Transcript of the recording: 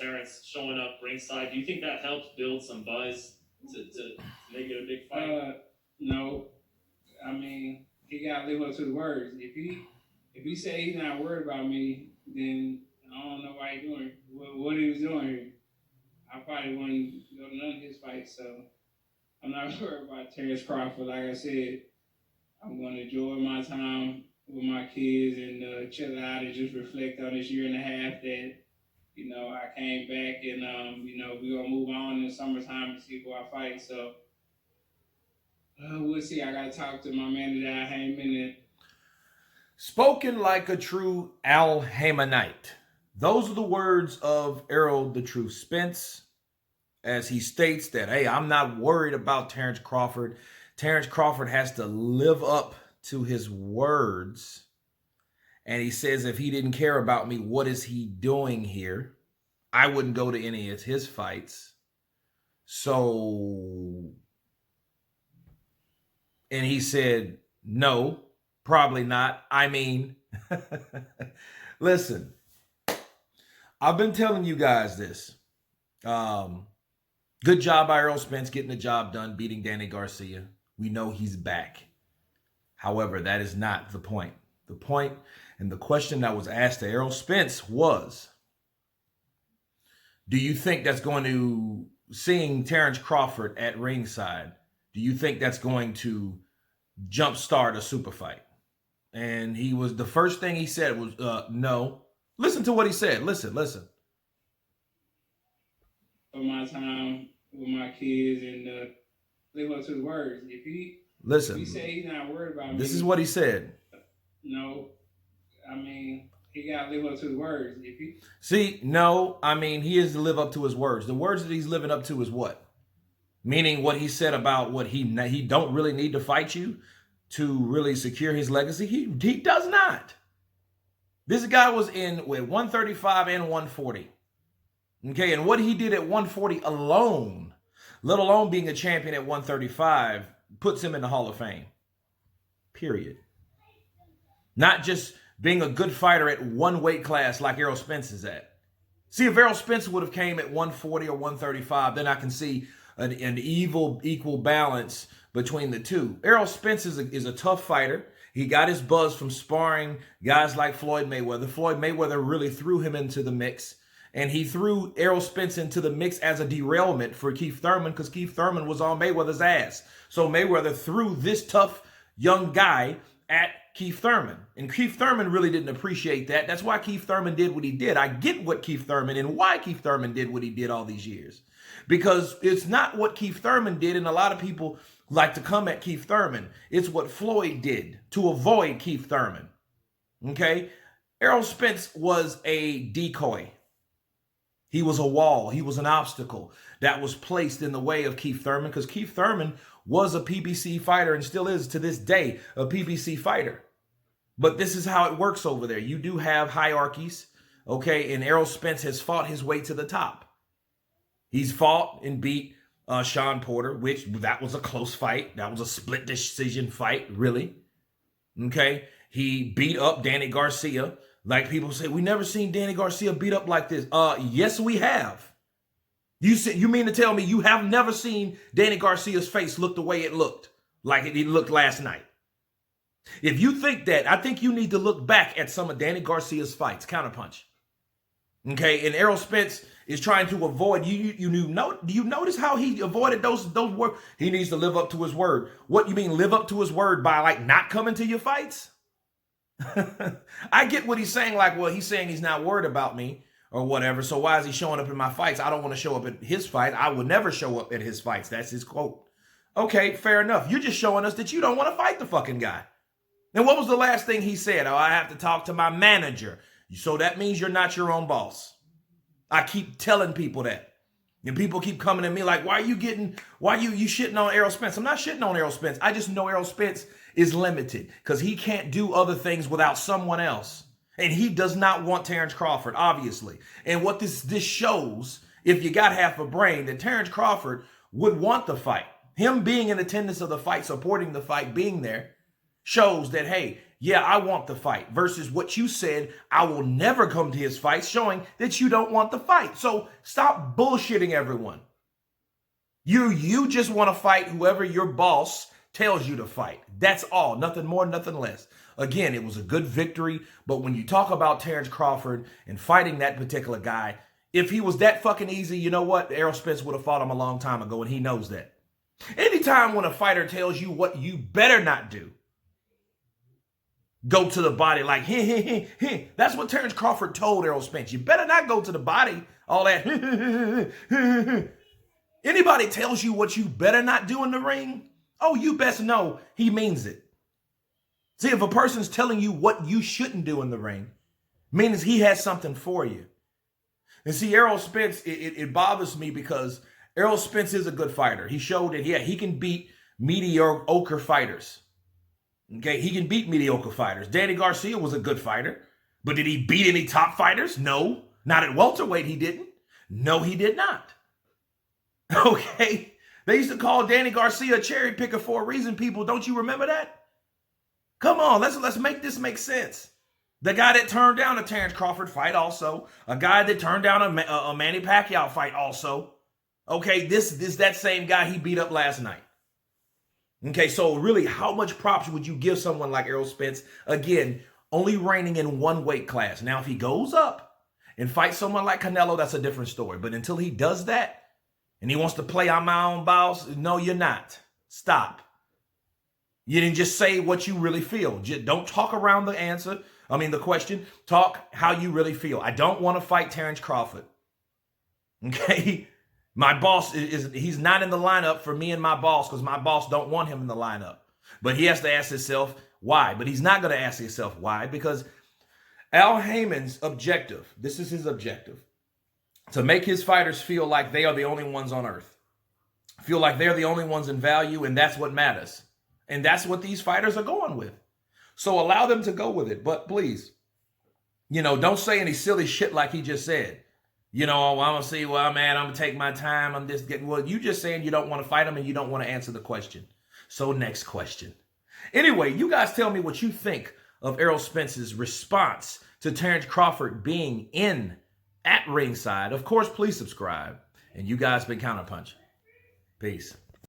Terence showing up ringside. Do you think that helps build some buzz to make it a big fight? No. I mean, he got to live up to the words. If he say he's not worried about me, then I don't know why he's doing what he was doing here. I probably wouldn't go to none of his fights, so I'm not worried about Terence Crawford. Like I said, I'm going to enjoy my time with my kids and chill out and just reflect on this year and a half that, I came back and, we're going to move on in the summertime to see who I fight. So we'll see. I got to talk to my manager, Al Heyman. And spoken like a true Al Heymanite. Those are the words of Errol the True Spence as he states that, hey, I'm not worried about Terence Crawford. Terence Crawford has to live up to his words. And he says if he didn't care about me, what is he doing here? I wouldn't go to any of his fights. So, and he said, no, probably not. I mean, listen, I've been telling you guys this. Good job by Errol Spence getting the job done, beating Danny Garcia. We know he's back. However, that is not the point. The point and the question that was asked to Errol Spence was, do you think that's going to, seeing Terence Crawford at ringside, do you think that's going to jumpstart a super fight? And the first thing he said was, no. Listen to what he said. Listen. For my time with my kids and live up to the words. If he say he's not worried about me. This is what he said. No. I mean, he got to live up to the words. He is to live up to his words. The words that he's living up to is what? Meaning what he said about what he don't really need to fight you to really secure his legacy. He does not. This guy was in with 135 and 140. Okay, and what he did at 140 alone, let alone being a champion at 135, puts him in the Hall of Fame. Period. Not just being a good fighter at one weight class like Errol Spence is at. See, if Errol Spence would have came at 140 or 135, then I can see an equal balance between the two. Errol Spence is a tough fighter. He got his buzz from sparring guys like Floyd Mayweather. Floyd Mayweather really threw him into the mix. And he threw Errol Spence into the mix as a derailment for Keith Thurman because Keith Thurman was on Mayweather's ass. So Mayweather threw this tough young guy at Keith Thurman. And Keith Thurman really didn't appreciate that. That's why Keith Thurman did what he did. I get what Keith Thurman and why Keith Thurman did what he did all these years. Because it's not what Keith Thurman did, and a lot of people like to come at Keith Thurman. It's what Floyd did to avoid Keith Thurman. Okay? Errol Spence was a decoy. He was a wall. He was an obstacle that was placed in the way of Keith Thurman because Keith Thurman was a PBC fighter and still is to this day a PBC fighter. But this is how it works over there. You do have hierarchies, okay? And Errol Spence has fought his way to the top. He's fought and beat Sean Porter, which that was a close fight. That was a split decision fight, really. Okay? He beat up Danny Garcia. Like people say, we never seen Danny Garcia beat up like this. Yes, we have. You mean to tell me you have never seen Danny Garcia's face look the way it looked, like it looked last night? If you think that, I think you need to look back at some of Danny Garcia's fights, Counterpunch. Okay, and Errol Spence is trying to avoid. Do you notice how he avoided those words? He needs to live up to his word. What you mean live up to his word by like not coming to your fights? I get what he's saying. Like, well, he's saying he's not worried about me or whatever. So why is he showing up in my fights? I don't want to show up at his fight. I would never show up at his fights. That's his quote. Okay, fair enough. You're just showing us that you don't want to fight the fucking guy. And what was the last thing he said? Oh, I have to talk to my manager. So that means you're not your own boss. I keep telling people that. And people keep coming at me like, why are you shitting on Errol Spence? I'm not shitting on Errol Spence. I just know Errol Spence is limited because he can't do other things without someone else. And he does not want Terence Crawford, obviously. And what this shows, if you got half a brain, that Terence Crawford would want the fight. Him being in attendance of the fight, supporting the fight, being there, shows that, hey, yeah, I want the fight, versus what you said, I will never come to his fight, showing that you don't want the fight. So stop bullshitting everyone. You just want to fight whoever your boss tells you to fight. That's all. Nothing more, nothing less. Again, it was a good victory, but when you talk about Terence Crawford and fighting that particular guy, if he was that fucking easy, you know what? Errol Spence would have fought him a long time ago, and he knows that. Anytime when a fighter tells you what you better not do, go to the body like, that's what Terence Crawford told Errol Spence. You better not go to the body, all that. Anybody tells you what you better not do in the ring, oh, you best know he means it. See, if a person's telling you what you shouldn't do in the ring, means he has something for you. And see, Errol Spence, it bothers me because Errol Spence is a good fighter. He showed that, yeah, he can beat mediocre fighters. Okay, he can beat mediocre fighters. Danny Garcia was a good fighter, but did he beat any top fighters? No. Not at welterweight, he didn't. No, he did not. Okay, they used to call Danny Garcia a cherry picker for a reason, people. Don't you remember that? Come on, let's make this make sense. The guy that turned down a Terence Crawford fight also. A guy that turned down a Manny Pacquiao fight also. Okay, this that same guy he beat up last night. Okay, so really, how much props would you give someone like Errol Spence? Again, only reigning in one weight class. Now, if he goes up and fights someone like Canelo, that's a different story. But until he does that, and he wants to play on my own balls, no, you're not. Stop. You didn't just say what you really feel. Just don't talk around the question. Talk how you really feel. I don't want to fight Terence Crawford. Okay? My boss he's not in the lineup for me and my boss because my boss don't want him in the lineup. But he has to ask himself why. But he's not going to ask himself why, because Al Heyman's objective, this is his objective, to make his fighters feel like they are the only ones on earth. Feel like they're the only ones in value, and that's what matters. And that's what these fighters are going with. So allow them to go with it. But please, don't say any silly shit like he just said. I'm going to see where I'm at. I'm going to take my time. I'm just getting, well, you just saying you don't want to fight him and you don't want to answer the question. So next question. Anyway, you guys tell me what you think of Errol Spence's response to Terence Crawford being at ringside. Of course, please subscribe. And you guys been Counterpunch. Peace.